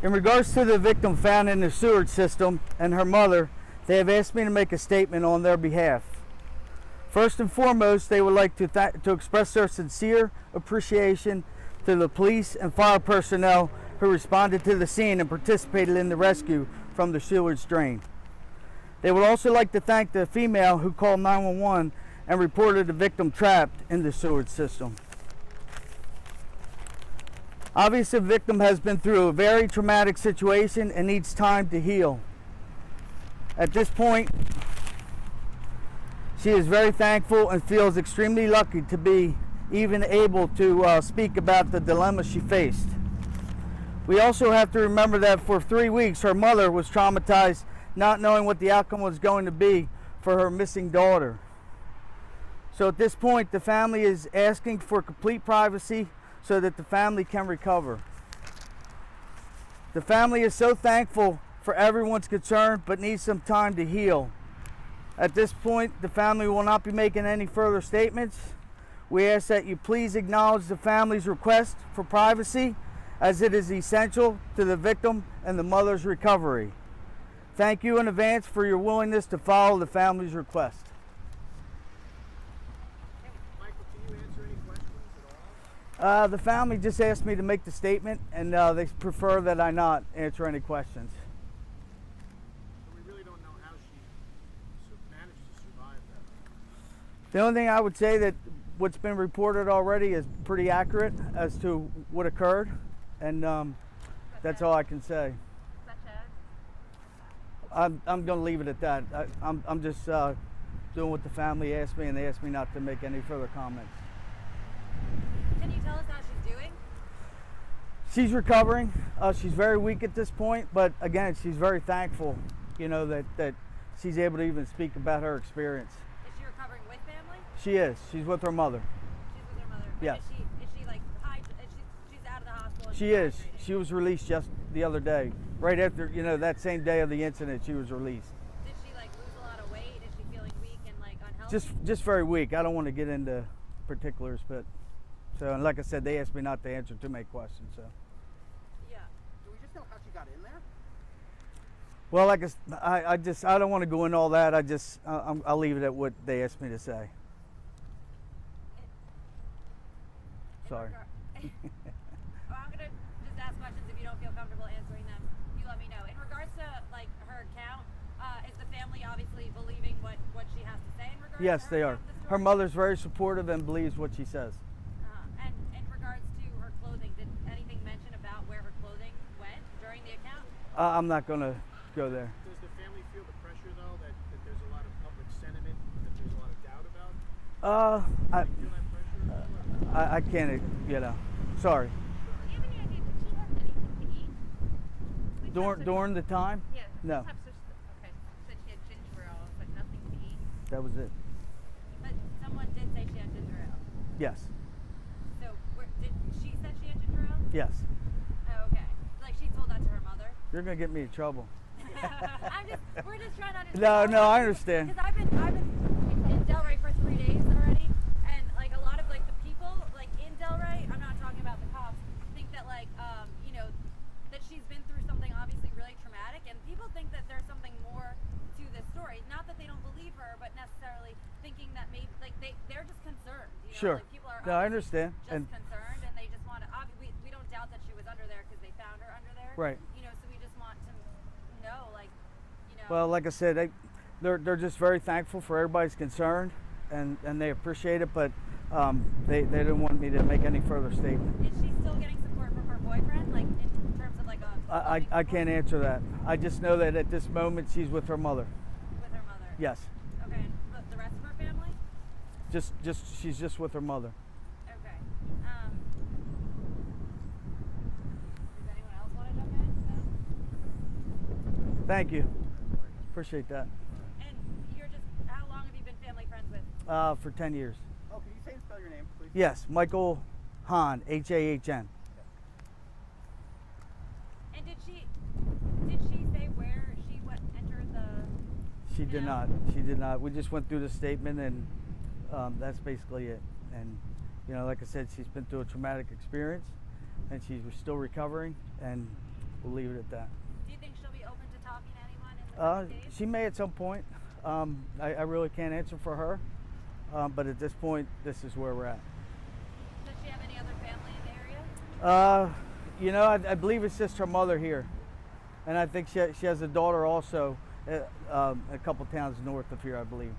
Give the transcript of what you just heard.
In regards to the victim found in the sewage system and her mother, they have asked me to make a statement on their behalf. First and foremost, they would like to express their sincere appreciation to the police and fire personnel who responded to the scene and participated in the rescue from the sewage drain. They would also like to thank the female who called 911 and reported the victim trapped in the sewage system. Obviously, the victim has been through a very traumatic situation and needs time to heal. At this point, she is very thankful and feels extremely lucky to be even able to speak about the dilemma she faced. We also have to remember that for 3 weeks, her mother was traumatized, not knowing what the outcome was going to be for her missing daughter. So at this point, the family is asking for complete privacy so that the family can recover. The family is so thankful for everyone's concern, but needs some time to heal. At this point, the family will not be making any further statements. We ask that you please acknowledge the family's request for privacy, as it is essential to the victim and the mother's recovery. Thank you in advance for your willingness to follow the family's request. Michael, can you answer any questions at all? The family just asked me to make the statement, and they prefer that I not answer any questions. So we really don't know how she managed to survive that. The only thing I would say that what's been reported already is pretty accurate as to what occurred, and that's all I can say. Such as? I'm going to leave it at that. I'm just doing what the family asked me, and they asked me not to make any further comments. Can you tell us how she's doing? She's recovering. She's very weak at this point, but again, she's very thankful, that she's able to even speak about her experience. Is she recovering with family? She is. She's with her mother. She's with her mother. Yes. Is she like she's out of the hospital? And She is. She was released just the other day. Right after, that same day of the incident, she was released. Did she lose a lot of weight? Is she feeling weak and unhealthy? Just very weak. I don't want to get into particulars, but and like I said, they asked me not to answer too many questions. So. Yeah. Do we just know how she got in there? Well, I don't want to go into all that. I'll leave it at what they asked me to say. Sorry. I'm gonna just ask questions if you don't feel comfortable answering them. You let me know. In regards to her account, is the family obviously believing what she has to say in regards? Yes, to they are. Her mother's very supportive and believes what she says. And in regards to her clothing, did anything mention about where her clothing went during the account? I'm not going to go there. Does the family feel the pressure, though, that there's a lot of public sentiment, that there's a lot of doubt about? Do you feel that pressure? I can't, sorry. Do you have any idea, did she have anything to eat? During the time? Yeah. No. Okay. Said she had ginger ale, but nothing to eat. That was it. But someone did say she had ginger ale. Yes. So did she said she had ginger ale? Yes. Oh, okay. She told that to her mother. You're going to get me in trouble. We're just trying to understand. No, I understand. Because I've been in Delray for 3 days already, and a lot of the people in Delray, I'm not talking about the cops, think that that she's been through something obviously really traumatic, and people think that there's something more to this story. Not that they don't believe her, but necessarily thinking that maybe they're just concerned. Sure. People are no, I understand. just concerned, and they just want to. We don't doubt that she was under there because they found her under there. Right. So we just want to know, Well, like I said, they're just very thankful for everybody's concern, and they appreciate it, but they didn't want me to make any further statement. Is she still getting support from her boyfriend, in terms of a? I can't answer that. I just know that at this moment she's with her mother. With her mother. Yes. Okay. The rest of her family? She's just with her mother. Okay. Does anyone else want to jump in? No? Thank you. Appreciate that. And how long have you been family friends with? For 10 years. Oh, can you say and spell your name, please? Yes, Michael Hahn, H-A-H-N. And did she say where she entered the? She did not. She did not. We just went through the statement, and that's basically it. And like I said, she's been through a traumatic experience, and she's still recovering. And We'll leave it at that. Do you think she'll be open to talking to anyone in the coming days? She may at some point. I really can't answer for her, but at this point, this is where we're at. Does she have any other family in the area? You know, I believe it's just her mother here, and I think she has a daughter also, a couple towns north of here, I believe.